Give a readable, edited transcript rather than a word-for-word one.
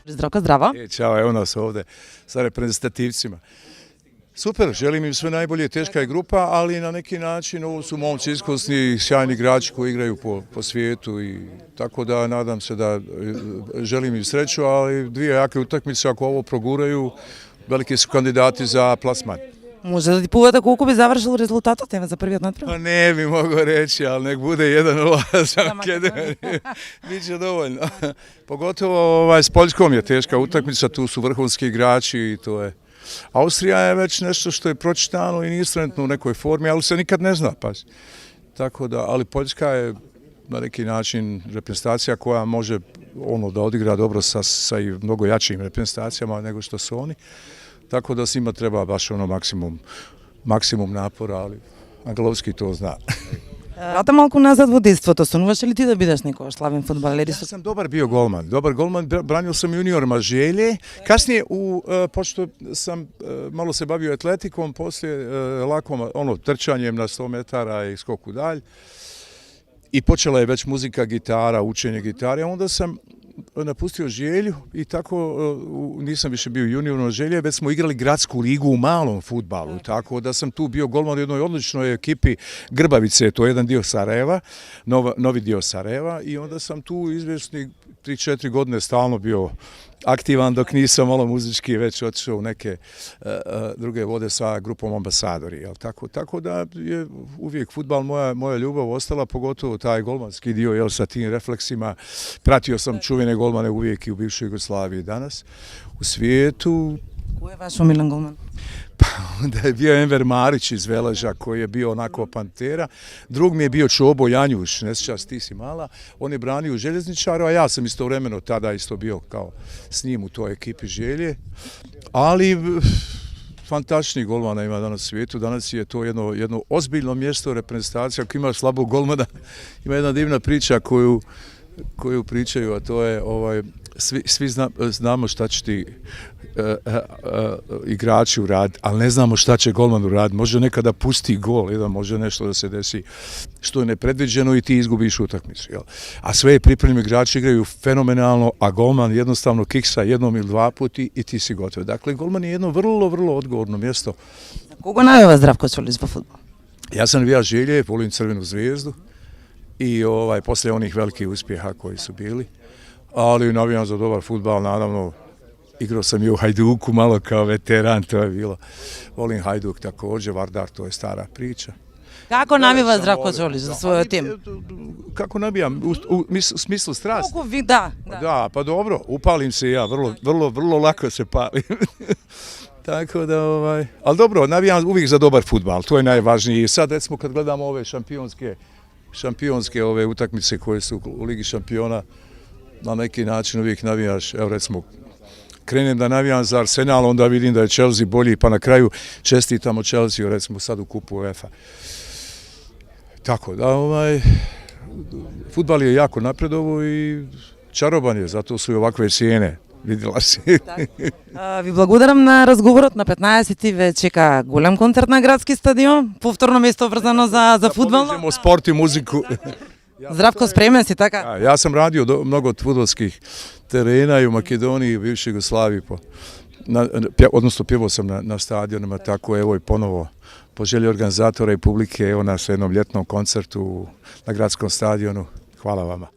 Zdravka, zdravo. Ćao, evo nas ovdje sa reprezentativcima. Super, želim im sve najbolje, teška je grupa, ali na neki način ovo su momci iskusni, sjajni igrači koji igraju po svijetu i tako da nadam se da želim im sreću, ali dvije jake utakmice ako ovo proguraju, veliki su kandidati za plasman. Може да ти поведа колко би завършил резултатът за първият надпревар? Pa ne bi mogao reći, ali nek bude 1-0 za Makedoniju. Biće dovoljno. Pogotovo s Poljskom je teška utakmica, tu su vrhunski igrači i to je. Austrija je već nešto što je pročitano i nije trenutno u nekoj formi, ali se nikad ne zna. Tako da, ali Poljska je na neki način reprezentacija koja može da odigra dobro sa i mnogo jačim reprezentacijama nego što su oni. Tako da svima treba baš maksimum napora, ali Angelovski to zna. Vrата малко назад во детството, сонуваше ли ти да бидеш некој славен фудбалер? Ja sam dobar bio golman, branio sam juniorima želje. Kasnije, pošto sam malo se bavio atletikom, poslije lakom trčanjem na 100 metara i skoku dalj. I počela je već muzika, gitara, učenje gitare, onda sam napustio Želju i tako nisam više bio junior na Želje, već smo igrali gradsku ligu u malom fudbalu, tako da sam tu bio golman u jednoj odličnoj ekipi Grbavice, to je jedan dio Sarajeva, novi dio Sarajeva i onda sam tu izvjesni 3-4 godine stalno bio aktivan dok nisam malo muzički već otišao u neke druge vode sa grupom Ambasadori. Tako da je uvijek fudbal moja ljubav ostala, pogotovo taj golmanski dio sa tim refleksima. Pratio sam čuvene golmane uvijek i u bivšoj Jugoslaviji danas. U svijetu... Ko je vaš omiljen golman? Pa onda je bio Enver Marić iz Veleža koji je bio onako pantera. Drug mi je bio Čobo Janjuš, ne sjećaš, ti si mala. On je branio u Željezničaru, a ja sam istovremeno tada isto bio kao s njim u toj ekipi Želje. Ali fantastičnih golmana ima danas u svijetu. Danas je to jedno ozbiljno mjesto reprezentacija. Ako imaš slabog golmana, ima jedna divna priča koju pričaju, a to je svi znamo šta će ti igrači uraditi, ali ne znamo šta će golman uraditi. Može nekada pusti gol, može nešto da se desi što je nepredviđeno i ti izgubiš utakmicu. A sve pripremljeni igrači igraju fenomenalno, a golman jednostavno kiksa jednom ili dva puta i ti si gotov. Dakle, golman je jedno vrlo, vrlo odgovorno mjesto. Koga najava Zdravko Čolić po fudbalu? Ja sam navijao Želje, volim Crvenu zvezdu i poslije onih velikih uspjeha koji su bili, ali navijam za dobar fudbal, naravno. Igrao sam i u Hajduku malo kao veteran, to je bilo. Volim Hajduk također, Vardar, to je stara priča. Kako naviva Zdravko Čolić za svoju timu? Kako nabijam? U smislu strasti? Da, pa dobro, upalim se ja, vrlo lako se palim. Tako da, ali dobro, nabijam uvijek za dobar fudbal, to je najvažnije. I sad, recimo, kad gledamo ove šampionske ove utakmice koje su u Ligi šampiona, na neki način uvijek navijaš, evo recimo, krenem da navijam za Arsenal, onda vidim da je Chelsea bolji, pa na kraju čestitamo Chelsea, recimo sad u kupu UEFA. Tako da, fudbal je jako napredovo i čaroban je, zato su i ovakve cijene. Videla si. Ви благодарам на разговорот. На 15-ти ве чека голем концерт на градски стадион. Повторно место врзано за фудбал. Da povežemo sport i muziku. Zdravko, spreman si така? Ja sam radio mnogo fudbalskih terena i u Makedoniji i u bivšoj Jugoslaviji. Odnosno pjevao sam na stadionima, tako evo i ponovo po želji organizatora i publike, evo na jednom ljetnom koncertu na gradskom stadionu. Hvala vama.